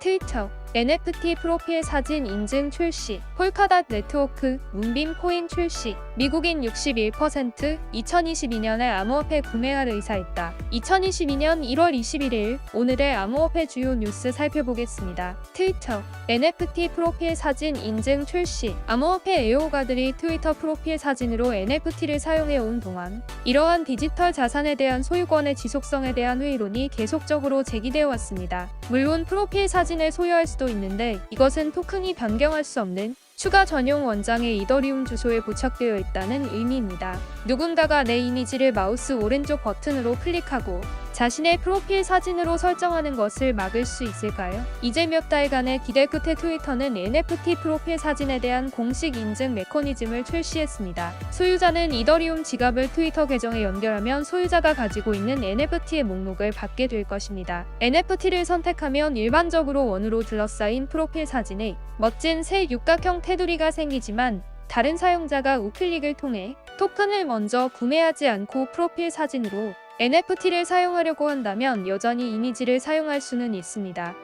트위터 NFT 프로필 사진 인증 출시, 폴카닷 네트워크 문빔 코인 출시, 미국인 61% 2022년에 암호화폐 구매할 의사 있다. 2022년 1월 21일 오늘의 암호화폐 주요 뉴스 살펴보겠습니다. 트위터 NFT 프로필 사진 인증 출시. 암호화폐 애호가들이 트위터 프로필 사진으로 NFT를 사용해온 동안 이러한 디지털 자산에 대한 소유권의 지속성에 대한 회의론이 계속적으로 제기되어 왔습니다. 물론 프로필 사진을 소유할 수도 있는데 이것은 토큰이 변경할 수 없는 추가 전용 원장의 이더리움 주소에 부착되어 있다는 의미입니다. 누군가가 내 이미지를 마우스 오른쪽 버튼으로 클릭하고 자신의 프로필 사진으로 설정하는 것을 막을 수 있을까요? 이제 몇 달간의 기대 끝에 트위터는 NFT 프로필 사진에 대한 공식 인증 메커니즘을 출시했습니다. 소유자는 이더리움 지갑을 트위터 계정에 연결하면 소유자가 가지고 있는 NFT의 목록을 받게 될 것입니다. NFT를 선택하면 일반적으로 원으로 둘러싸인 프로필 사진에 멋진 새 육각형 테두리가 생기지만 다른 사용자가 우클릭을 통해 토큰을 먼저 구매하지 않고 프로필 사진으로 NFT를 사용하려고 한다면 여전히 이미지를 사용할 수는 있습니다.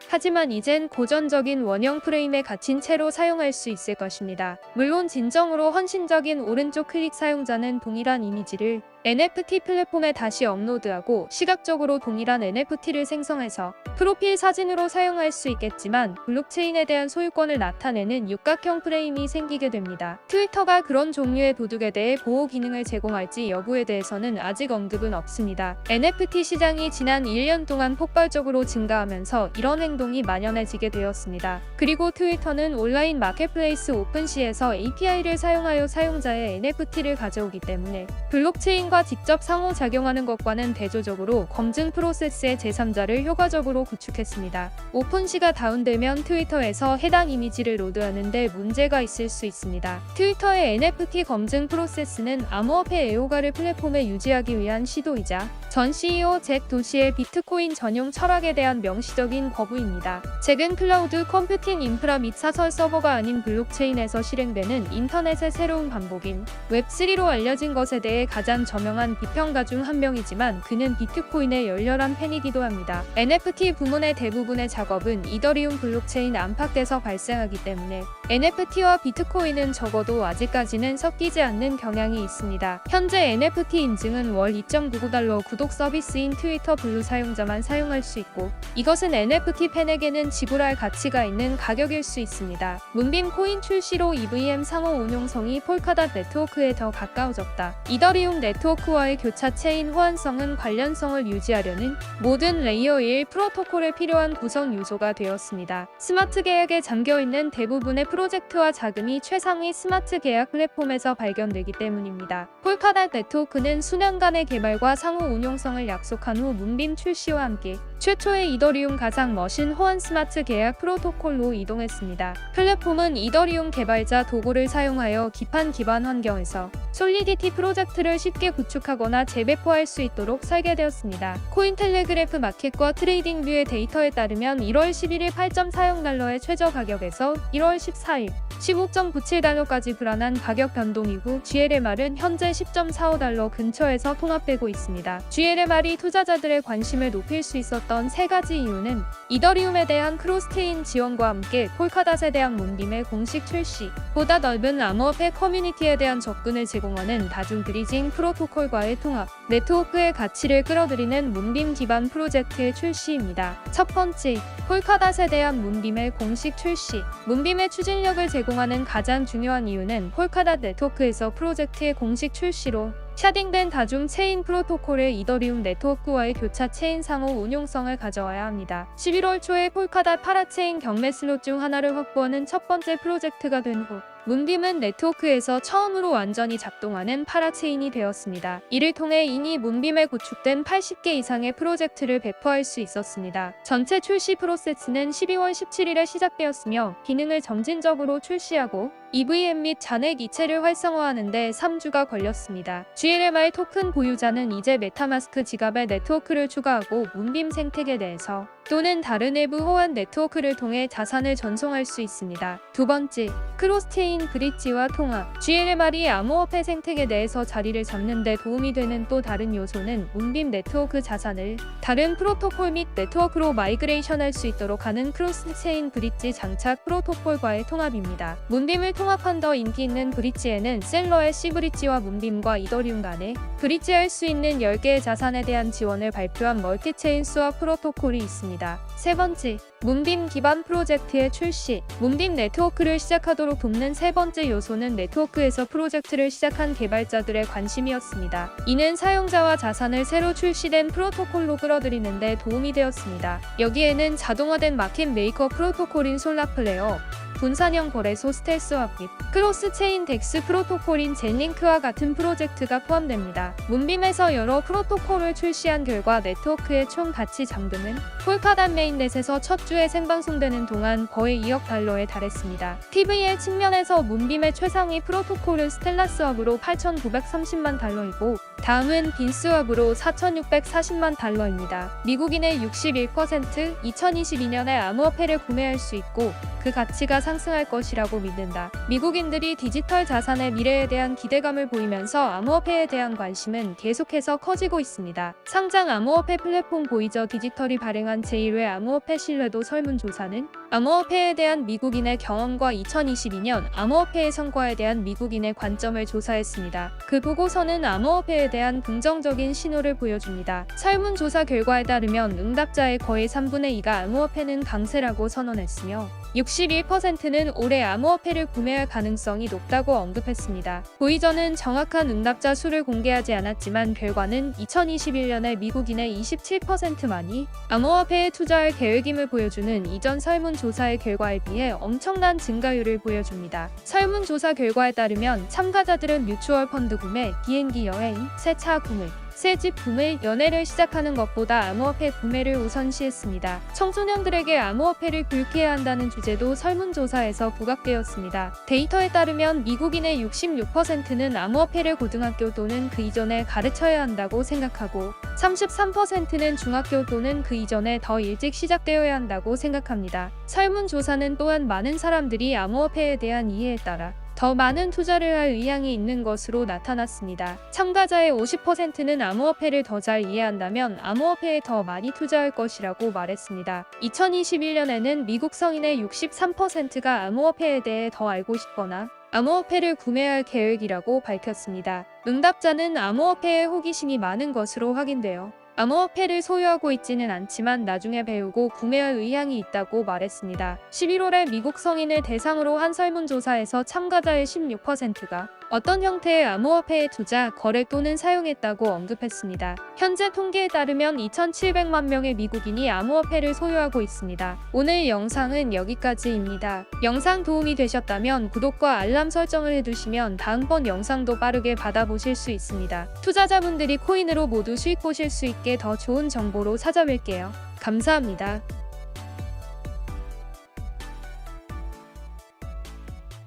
하지만 이젠 고전적인 원형 프레임에 갇힌 채로 사용할 수 있을 것입니다. 물론 진정으로 헌신적인 오른쪽 클릭 사용자는 동일한 이미지를 NFT 플랫폼에 다시 업로드하고 시각적으로 동일한 NFT를 생성해서 프로필 사진으로 사용할 수 있겠지만 블록체인에 대한 소유권을 나타내는 육각형 프레임이 생기게 됩니다. 트위터가 그런 종류의 도둑에 대해 보호 기능을 제공할지 여부에 대해서는 아직 언급은 없습니다. NFT 시장이 지난 1년 동안 폭발적으로 증가하면서 이런 행동이 만연해지게 되었습니다. 그리고 트위터는 온라인 마켓플레이스 오픈시에서 API를 사용하여 사용자의 NFT를 가져오기 때문에 블록체인과 직접 상호작용하는 것과는 대조적으로 검증 프로세스의 제3자를 효과적으로 구축했습니다. 오픈시가 다운되면 트위터에서 해당 이미지를 로드하는데 문제가 있을 수 있습니다. 트위터의 NFT 검증 프로세스는 암호화폐 애호가를 플랫폼에 유지하기 위한 시도이자 전 CEO 잭 도시의 비트코인 전용 철학에 대한 명시적인 거부입니다. 잭은 클라우드 컴퓨팅 인프라 및 사설 서버가 아닌 블록체인에서 실행되는 인터넷의 새로운 반복인 웹3로 알려진 것에 대해 가장 저명한 비평가 중 한 명이지만 그는 비트코인의 열렬한 팬이기도 합니다. NFT 부문의 대부분의 작업은 이더리움 블록체인 안팎에서 발생하기 때문에 NFT와 비트코인은 적어도 아직까지는 섞이지 않는 경향이 있습니다. 현재 NFT 인증은 월 2.99달러 구독 서비스인 트위터 블루 사용자만 사용할 수 있고 이것은 NFT 팬에게는 지불할 가치가 있는 가격일 수 있습니다. 문빔 코인 출시로 EVM 상호 운용성이 폴카닷 네트워크에 더 가까워졌다. 이더리움 네트워크와의 교차 체인 호환성은 관련성을 유지하려는 모든 레이어 1 프로토콜에 필요한 구성 요소가 되었습니다. 스마트 계약에 잠겨있는 대부분의 프로젝트와 자금이 최상위 스마트 계약 플랫폼에서 발견되기 때문입니다. 폴카닷 네트워크는 수년간의 개발과 상호 운용성을 약속한 후 문빔 출시와 함께 최초의 이더리움 가상 머신 호환 스마트 계약 프로토콜로 이동했습니다. 플랫폼은 이더리움 개발자 도구를 사용하여 기판 기반 환경에서 솔리디티 프로젝트를 쉽게 구축하거나 재배포할 수 있도록 설계되었습니다. 코인텔레그래프 마켓과 트레이딩뷰의 데이터에 따르면 1월 11일 8.40달러의 최저 가격에서 1월 14일 15.97달러까지 불안한 가격 변동 이후 GLMR은 현재 10.45달러 근처에서 통합되고 있습니다. GLMR이 투자자들의 관심을 높일 수 있었던 세 가지 이유는 이더리움에 대한 크로스체인 지원과 함께 폴카닷에 대한 문빔의 공식 출시, 보다 넓은 암호화폐 커뮤니티에 대한 접근을 제공하는 다중 브리징 프로토콜과의 통합, 네트워크의 가치를 끌어들이는 문빔 기반 프로젝트의 출시입니다. 첫 번째, 폴카닷에 대한 문빔의 공식 출시. 문빔의 추진력을 제공하는 가장 중요한 이유는 폴카닷 네트워크에서 프로젝트의 공식 출시로 샤딩된 다중 체인 프로토콜의 이더리움 네트워크와의 교차 체인 상호 운용성을 가져와야 합니다. 11월 초에 폴카닷 파라체인 경매 슬롯 중 하나를 확보하는 첫 번째 프로젝트가 된 후 문빔은 네트워크에서 처음으로 완전히 작동하는 파라체인이 되었습니다. 이를 통해 이미 문빔에 구축된 80개 이상의 프로젝트를 배포할 수 있었습니다. 전체 출시 프로세스는 12월 17일에 시작되었으며 기능을 점진적으로 출시하고 EVM 및 잔액 이체를 활성화하는 데 3주가 걸렸습니다. GLMR 토큰 보유자는 이제 메타마스크 지갑에 네트워크를 추가하고 문빔 생태계 내에서 또는 다른 외부 호환 네트워크를 통해 자산을 전송할 수 있습니다. 두 번째, 크로스체인 체인 브릿지와 통화. GLMR이 암호화폐 생태계 내에서 자리를 잡는 데 도움이 되는 또 다른 요소는 문빔 네트워크 자산을 다른 프로토콜 및 네트워크로 마이그레이션할 수 있도록 하는 크로스 체인 브릿지 장착 프로토콜과의 통합입니다. 문빔을 통합한 더 인기 있는 브릿지에는 셀러의 C브릿지와 문빔과 이더리움 간에 브릿지할 수 있는 10개의 자산에 대한 지원을 발표한 멀티체인 스왑 프로토콜이 있습니다. 세 번째, 문빔 기반 프로젝트의 출시. 문빔 네트워크를 시작하도록 돕는 세 번째 요소는 네트워크에서 프로젝트를 시작한 개발자들의 관심이었습니다. 이는 사용자와 자산을 새로 출시된 프로토콜로 끌어들이는 데 도움이 되었습니다. 여기에는 자동화된 마켓 메이커 프로토콜인 솔라플레어, 분산형 거래소 스텔스와 및 크로스 체인 덱스 프로토콜인 젠링크와 같은 프로젝트가 포함됩니다. 문빔에서 여러 프로토콜을 출시한 결과 네트워크의 총 가치 잠금은 폴카닷 메인넷에서 첫 주에 생방송되는 동안 거의 2억 달러에 달했습니다. TVL 측면에서 문빔의 최상위 프로토콜은 스텔라스왑으로 8,930만 달러이고 다음은 빈스왑으로 4,640만 달러입니다. 미국인의 61% 2022년에 암호화폐를 구매할 수 있고 그 가치가 상승할 것이라고 믿는다. 미국인들이 디지털 자산의 미래에 대한 기대감을 보이면서 암호화폐에 대한 관심은 계속해서 커지고 있습니다. 상장 암호화폐 플랫폼 보이저 디지털이 발행한 제1회 암호화폐 신뢰도 설문조사는 암호화폐에 대한 미국인의 경험과 2022년 암호화폐의 성과에 대한 미국인의 관점을 조사했습니다. 그 보고서는 암호화폐에 대한 긍정적인 신호를 보여줍니다. 설문조사 결과에 따르면 응답자의 거의 3분의 2가 암호화폐는 강세라고 선언했으며 61%는 올해 암호화폐를 구매할 가능성이 높다고 언급했습니다. 보이저는 정확한 응답자 수를 공개하지 않았지만 결과는 2021년에 미국인의 27%만이 암호화폐에 투자할 계획임을 보여주는 이전 설문조사의 결과에 비해 엄청난 증가율을 보여줍니다. 설문조사 결과에 따르면 참가자들은 뮤추얼 펀드 구매, 비행기 여행, 새 차 구매, 새 집 구매, 연애를 시작하는 것보다 암호화폐 구매를 우선시했습니다. 청소년들에게 암호화폐를 교육해야 한다는 주제도 설문조사에서 부각되었습니다. 데이터에 따르면 미국인의 66%는 암호화폐를 고등학교 또는 그 이전에 가르쳐야 한다고 생각하고 33%는 중학교 또는 그 이전에 더 일찍 시작되어야 한다고 생각합니다. 설문조사는 또한 많은 사람들이 암호화폐에 대한 이해에 따라 더 많은 투자를 할 의향이 있는 것으로 나타났습니다. 참가자의 50%는 암호화폐를 더 잘 이해한다면 암호화폐에 더 많이 투자할 것이라고 말했습니다. 2021년에는 미국 성인의 63%가 암호화폐에 대해 더 알고 싶거나 암호화폐를 구매할 계획이라고 밝혔습니다. 응답자는 암호화폐에 호기심이 많은 것으로 확인되어 암호화폐를 소유하고 있지는 않지만 나중에 배우고 구매할 의향이 있다고 말했습니다. 11월에 미국 성인을 대상으로 한 설문조사에서 참가자의 16%가 어떤 형태의 암호화폐에 투자, 거래 또는 사용했다고 언급했습니다. 현재 통계에 따르면 2,700만 명의 미국인이 암호화폐를 소유하고 있습니다. 오늘 영상은 여기까지입니다. 영상 도움이 되셨다면 구독과 알람 설정을 해두시면 다음번 영상도 빠르게 받아보실 수 있습니다. 투자자분들이 코인으로 모두 수익 보실 수 있게 더 좋은 정보로 찾아뵐게요. 감사합니다.